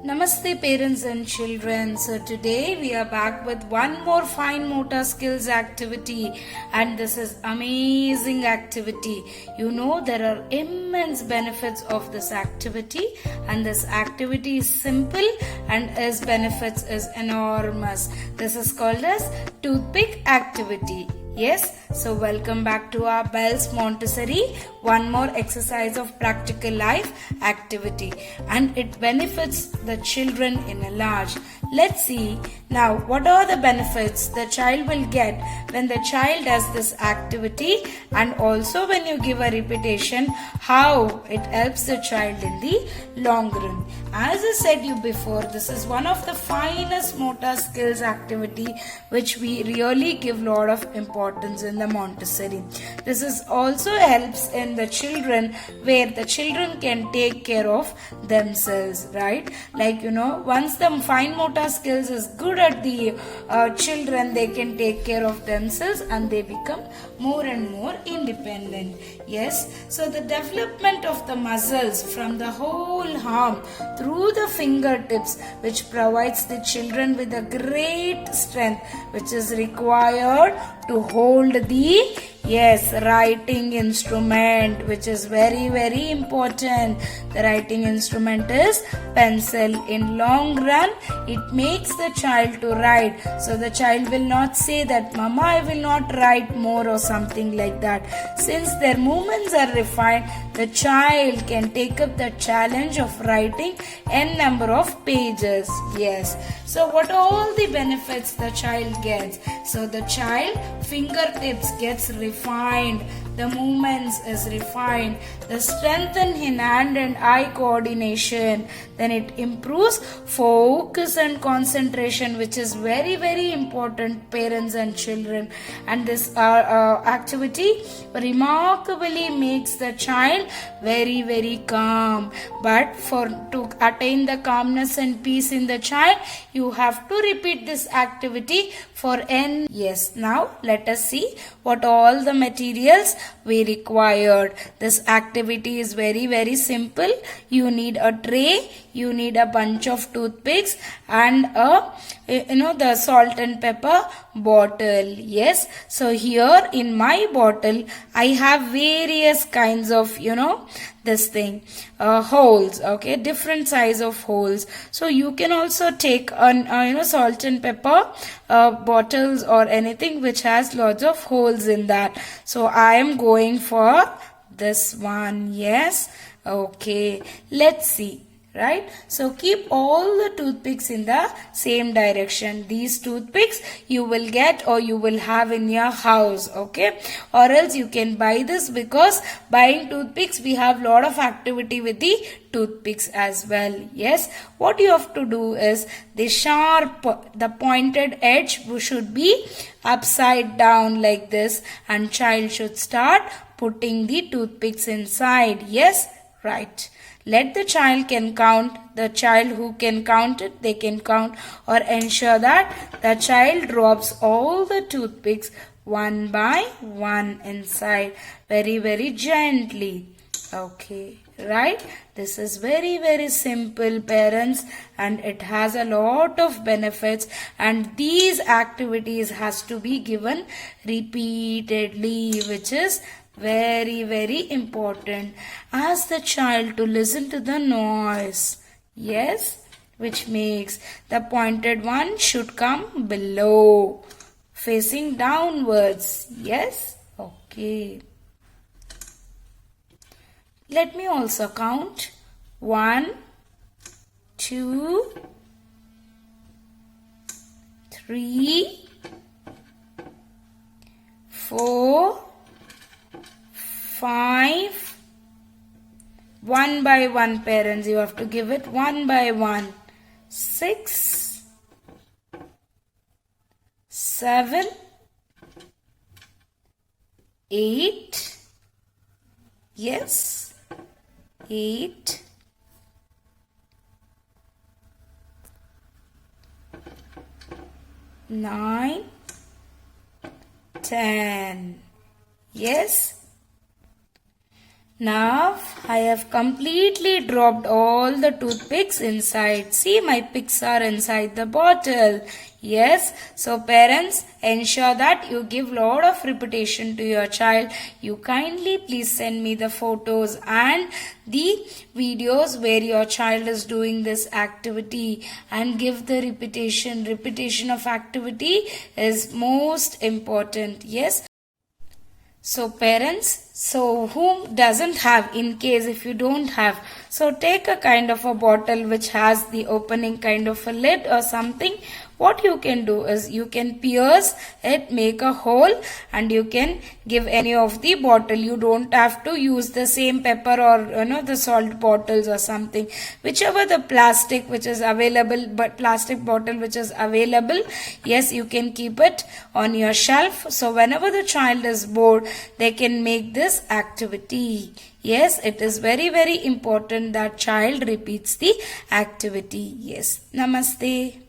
Namaste parents and children. So today we are back with one more fine motor skills activity, and this is amazing activity. You know there are immense benefits of this activity, and this activity is simple and its benefits is enormous. This is called as toothpick activity. Yes, so welcome back to our Bells Montessori, one more exercise of practical life activity, and it benefits the children in a large. Let's see now what are the benefits the child will get when the child does this activity, and also when you give a repetition, how it helps the child in the long run. As I said you before, this is one of the finest motor skills activity which we really give lot of importance in the Montessori. This is also helps in the children where the children can take care of themselves, right? Like once the fine motor skills is good at the children, they can take care of themselves and they become more and more independent. Yes, so the development of the muscles from the whole arm through the fingertips, which provides the children with a great strength which is required to hold the writing instrument, which is very important. The writing instrument is pencil. In long run, it makes the child to write. So the child will not say that, Mama, I will not write more or something like that. Since their movements are refined, the child can take up the challenge of writing n number of pages. Yes. So what are all the benefits the child gets? So the child fingertips gets refined, the movements is refined, the strengthen in hand and eye coordination, then it improves focus and concentration, which is very important, parents and children. And this activity remarkably makes the child very calm. But to attain the calmness and peace in the child, you have to repeat this activity for n. Yes, now let us see what all the materials we required. This activity is very simple. You need a tray, you need a bunch of toothpicks, and the salt and pepper bottle. Yes, so here in my bottle I have various kinds of this thing holes, okay, different size of holes. So you can also take salt and pepper bottles or anything which has lots of holes in that. So I am going for this one. Yes, okay, let's see. Right, so keep all the toothpicks in the same direction. These toothpicks you will get or you will have in your house, okay, or else you can buy this, because buying toothpicks we have lot of activity with the toothpicks as well. Yes, what you have to do is the pointed edge should be upside down like this, and child should start putting the toothpicks inside. Yes, right. Let the child can count. The child who can count it, they can count, or ensure that the child drops all the toothpicks one by one inside very gently. Okay, right? This is very simple, parents, and it has a lot of benefits, and these activities has to be given repeatedly, which is very important. Ask the child to listen to the noise. Yes, which makes the pointed one should come below, facing downwards. Yes, okay. Let me also count 1, 2, 3, 4, 5. One by one, parents, you have to give it one by one. 6, 7, 8. Yes, 8. 9, 10. Yes. Now I have completely dropped all the toothpicks inside. See, my picks are inside the bottle. Yes, so parents, ensure that you give lot of repetition to your child. You kindly please send me the photos and the videos where your child is doing this activity and give the repetition. Repetition of activity is most important. Yes. So parents, so whom doesn't have, in case if you don't have, so take a kind of a bottle which has the opening kind of a lid or something. What you can do is you can pierce it, make a hole, and you can give any of the bottle. You don't have to use the same pepper or the salt bottles or something. Whichever the plastic which is available, but plastic bottle which is available, yes, you can keep it on your shelf. So whenever the child is bored, they can make this activity. Yes, it is very, very important that child repeats the activity. Yes. Namaste.